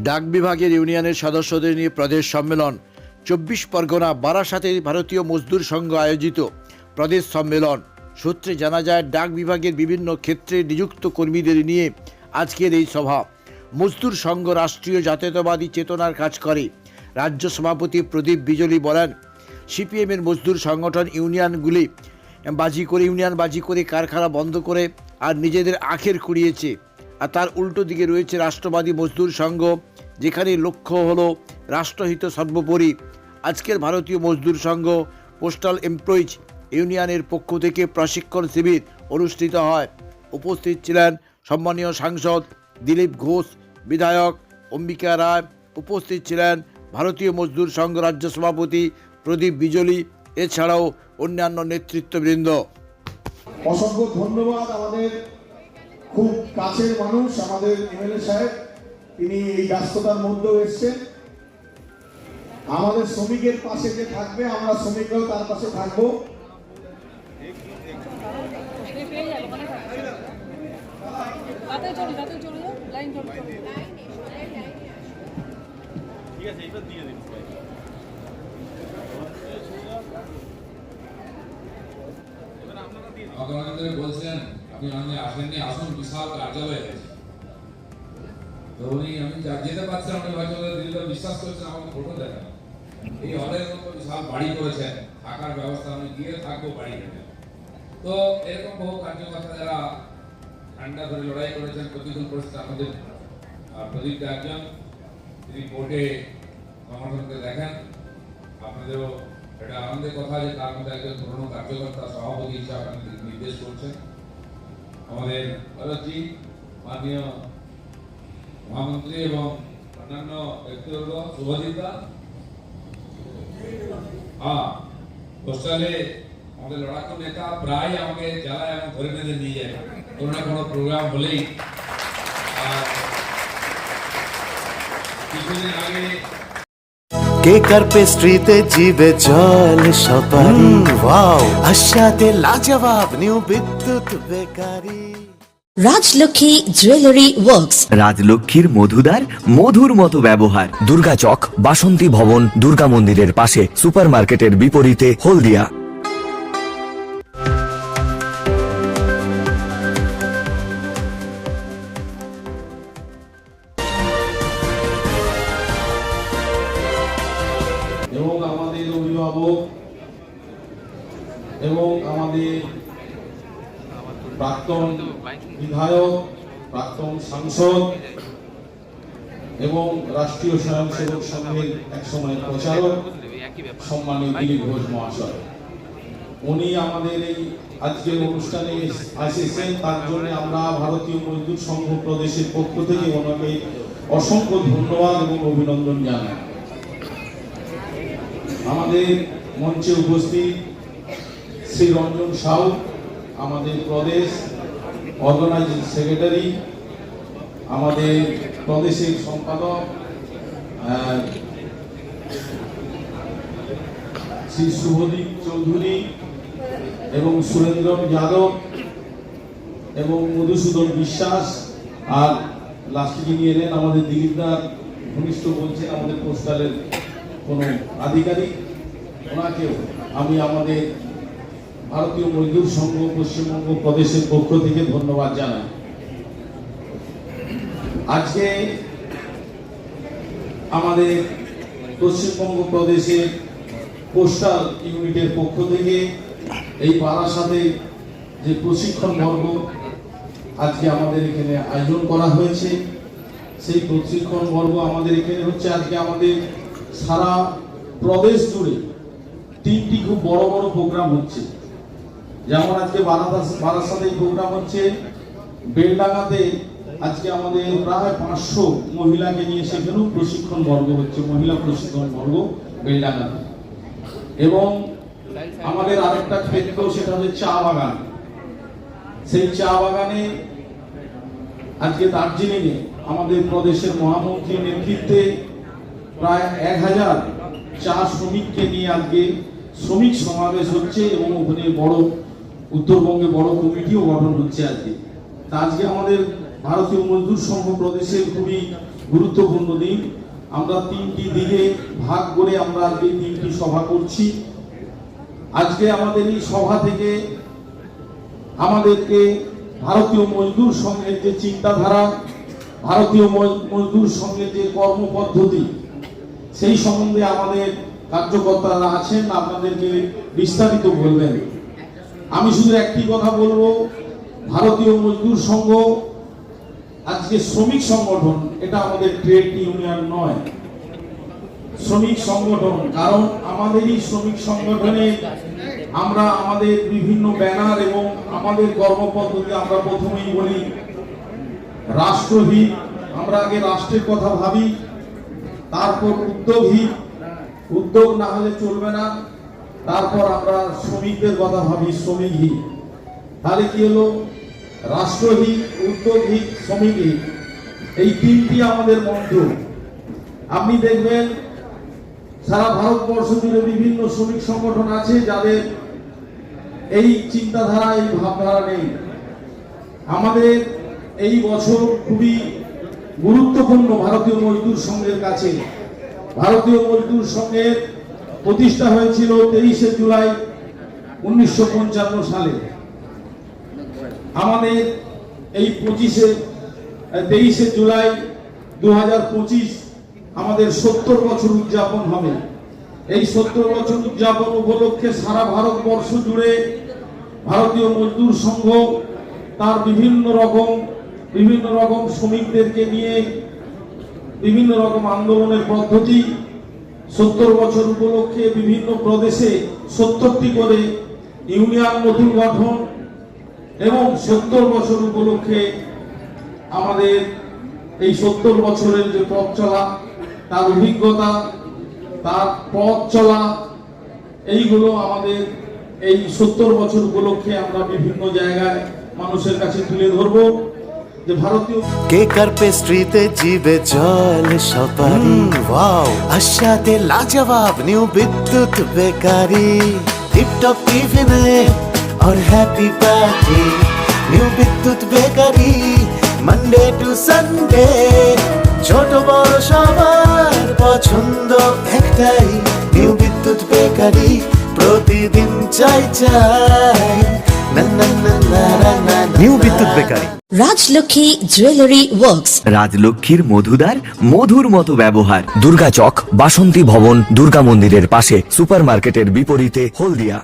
ডাক বিভাগের ইউনিয়নের সদস্যদের নিয়ে প্রদেশ সম্মেলন। 24 পরগনা বারাসাতে ভারতীয় মজদুর সংঘ আয়োজিত প্রদেশ সম্মেলন। সূত্রে জানা যায়, ডাক বিভাগের বিভিন্ন ক্ষেত্রে নিযুক্ত কর্মীদের নিয়ে আজকের এই সভা। মজদুর সংঘ রাষ্ট্রীয় জাতীয়তাবাদী চেতনার কাজ করে। রাজ্য সভাপতি প্রদীপ বিজলি বলেন, সিপিএমের মজদুর সংগঠন ইউনিয়ন বাজি করে কারখানা বন্ধ করে আর নিজেদের আখের কুড়িয়েছে। আর তার উল্টো দিকে রয়েছে রাষ্ট্রবাদী মজদুর সংঘ, যেখানে লক্ষ্য হলো রাষ্ট্রহিত সর্বোপরি। আজকের ভারতীয় মজদুর সংঘ পোস্টাল এমপ্লয়িজ ইউনিয়নের পক্ষ থেকে প্রশিক্ষণ শিবির অনুষ্ঠিত হয়। উপস্থিত ছিলেন সম্মানীয় সাংসদ দিলীপ ঘোষ, বিধায়ক অম্বিকা রায়, উপস্থিত ছিলেন ভারতীয় মজদুর সংঘ রাজ্য সভাপতি প্রদীপ বিজলি, এছাড়াও অন্যান্য নেতৃত্ববৃন্দ। অসংখ্য ধন্যবাদ। আমাদের খুব কাছের মানুষ আমাদের এমএলএ সাহেব, তিনি এই ব্যস্ততার মধ্যেও এসছেন। আমাদের শ্রমিকের পাশে যে থাকবে, আমরা শ্রমিকরাও তার পাশে থাকবো। বলছেন আপনি আসেননি, আসুন, বিশাল কার্যালয় আছে। তো উনি আমি যেতে পারছিলাম না, হয়তো দিল্লি বিশ্বাস করছেন, আমাকে ফটো দেখান। এই হলের মতো বিশাল বাড়ি করেছেন, থাকার ব্যবস্থা, আমি গিয়ে থাকবো বাড়িতে। তো এরকম বহু কার্যকর্তা যারা ঠান্ডা ধরে লড়াই করেছেন প্রতিকূল পরিস্থিতি, আমাদের প্রদীপ একজন, তিনি কোর্টে সংগঠনকে দেখেন। আপনাদেরও এটা আনন্দের কথা যে তার মধ্যে একজন পুরনো কার্যকর্তা সভাপতি হিসাবে আপনি নির্দেশ করছেন। আমাদের ভারতজি, মাননীয় মহামন্ত্রী এবং অন্যান্য ব্যক্তিবর্গ, শুভজিতা, পোস্টালে আমাদের লড়াকু নেতা প্রায় আমাকে জ্বালায় এবং ধরে বেঁধে নিয়ে যায় কোনো না কোনো প্রোগ্রাম হলেই। কিছুদিন আগে কেকার পেস্ট্রিতে জিভে জল সপারি, ওয়াও আশাতে লাজবাব নিউ বিদ্যুৎ বেকারি। রাজলক্ষ্মী জুয়েলারি ওয়ার্কস, রাজলক্ষ্মীর মধুদার, মধুর মতো ব্যবহার। দুর্গা চক, বাসন্তী ভবন, দুর্গা মন্দিরের পাশে, সুপার মার্কেটের বিপরীতে, হলদিয়া। এবং আমাদের অভিভাবক এবং আমাদের প্রাক্তন বিধায়ক, প্রাক্তন সাংসদ এবং রাষ্ট্রীয় স্বয়ংসেবক সংঘের একসময় প্রচারক সম্মানীয় দিলীপ ঘোষ মহাশয়, উনি আমাদের এই আজকের অনুষ্ঠানে এসেছেন। তার জন্য আমরা ভারতীয় মজদুর সংঘ প্রদেশের পক্ষ থেকে ওনাকে অসংখ্য ধন্যবাদ এবং অভিনন্দন জানাই। আমাদের মঞ্চে উপস্থিত শ্রী রঞ্জন সাউ, আমাদের প্রদেশ অর্গানাইজিং সেক্রেটারি, আমাদের প্রদেশের সম্পাদক শ্রী শুভদীপ চৌধুরী এবং সুরেন্দ্র যাদব এবং মধুসূদন বিশ্বাস, আর লাস্টে যিনি এলেন আমাদের দিলীপদার ঘনিষ্ঠ বলছেন আমাদের পোস্টালের কোনো আধিকারিক, ওনাকেও আমি আমাদের ভারতীয় মজদুর সংঘ পশ্চিমবঙ্গ প্রদেশের পক্ষ থেকে ধন্যবাদ জানাই। আজকে আমাদের পশ্চিমবঙ্গ প্রদেশের পোস্টাল ইউনিটের পক্ষ থেকে এই বারাসাতে যে প্রশিক্ষণ পর্ব আজকে আমাদের এখানে আয়োজন করা হয়েছে, সেই প্রশিক্ষণ পর্ব আমাদের এখানে হচ্ছে। আজকে আমাদের সারা প্রদেশ জুড়ে 3টি খুব বড় বড় প্রোগ্রাম হচ্ছে। যেমন আজকে বারাসাতে প্রোগ্রাম হচ্ছে, বেলডাঙ্গাতে আজকে আমাদের প্রায় 500 মহিলাকে নিয়ে সেখানেও প্রশিক্ষণ বর্গ হচ্ছে, মহিলা প্রশিক্ষণ বর্গ বেলডাঙ্গাতে। এবং আমাদের আরেকটা ক্ষেত্র, সেটা হচ্ছে চা বাগান। সেই চা বাগানে আজকে দার্জিলিংয়ে আমাদের প্রদেশের মহামন্ত্রীর নেতৃত্বে প্রায় 1000 চা শ্রমিককে নিয়ে আজকে শ্রমিক সমাবেশ হচ্ছে এবং ওখানে বড় উত্তরবঙ্গে বড় কমিটিও গঠন হচ্ছে আজকে। আজকে আমাদের ভারতীয় মজদুর সংঘ প্রদেশের খুবই গুরুত্বপূর্ণ দিন। আমরা তিনটি দিকে ভাগ করে আমরা আজকে তিনটি সভা করছি। আজকে আমাদের এই সভা থেকে আমাদেরকে ভারতীয় মজদুর সংঘের যে চিন্তাধারা, ভারতীয় মজদুর সংঘের যে কর্মপদ্ধতি, সেই সম্বন্ধে আমাদের কার্যকর্তারা আছেন, আপনাদেরকে বিস্তারিত বলবেন। আমি শুধু একটি কথা বলবো, ভারতীয় মজদুর সংঘ আজকে শ্রমিক সংগঠন, এটা আমাদের ট্রেড ইউনিয়ন নয়, শ্রমিক সংগঠন। কারণ আমাদের এই শ্রমিক সংগঠনে আমরা আমাদের বিভিন্ন ব্যানার এবং আমাদের কর্মপদ্ধতি আমরা প্রথমেই বলি রাষ্ট্রহিত। আমরা আগে রাষ্ট্রের কথা ভাবি, তারপর উদ্যোগহিত, উদ্যোগ না হলে চলবে না, তারপর আমরা শ্রমিকদের কথা ভাবি শ্রমিকহিত। তাহলে কি হলো? রাষ্ট্রহিত, উদ্যোগহিত, শ্রমিকহিত, এই তিনটি আমাদের মন্ত্র। আপনি দেখবেন সারা ভারতবর্ষ জুড়ে বিভিন্ন শ্রমিক সংগঠন আছে যাদের এই চিন্তাধারা, এই ভাবধারা নেই। আমাদের এই বছর খুবই গুরুত্বপূর্ণ ভারতীয় মজদুর সংঘের কাছে। ভারতীয় মজদুর সংঘের প্রতিষ্ঠা হয়েছিল 23শে জুলাই 1955 সালে। আমাদের এই 23শে জুলাই 2025 আমাদের 70 বছর উদযাপন হবে। এই 70 বছর উদযাপন উপলক্ষে সারা ভারতবর্ষ জুড়ে ভারতীয় মজদুর সংঘ তার বিভিন্ন রকম শ্রমিকদেরকে নিয়ে বিভিন্ন রকম আন্দোলনের পদ্ধতি, 70 বছর উপলক্ষে বিভিন্ন প্রদেশে 70টি করে ইউনিয়ন নতুন গঠন এবং 70 বছর উপলক্ষে আমাদের এই 70 বছরের যে পথ চলা, তার অভিজ্ঞতা, তার পথ চলা, এইগুলো আমাদের এই 70 বছর উপলক্ষে আমরা বিভিন্ন জায়গায় মানুষের কাছে তুলে ধরবো। যে ভারতীয় কেকার পেস্ট্রিতে জিবে জল সপারি, ওয়াও আশাতে লাজবাব নিউ বিদ্যুৎ বেকারি, টিপটপ টিফিনে और हैप्पी पार्टी নিউ বিদ্যুৎ বেকারি, মানডে টু সানডে ছোট বড় সবার পছন্দ একটাই, নিউ বিদ্যুৎ বেকারি প্রতিদিন চাই চাই না না না না না। নিউ বিদ্যুৎ বেকারি। রাজলক্ষ্মী জুয়েলারি ওয়ার্কস, রাজলক্ষ্মীর মধুদার মধুর মতো ব্যবহার। দুর্গা চক, বাসন্তী ভবন, দুর্গা মন্দিরের পাশে, সুপারমার্কেটের বিপরীতে, হলদিয়া।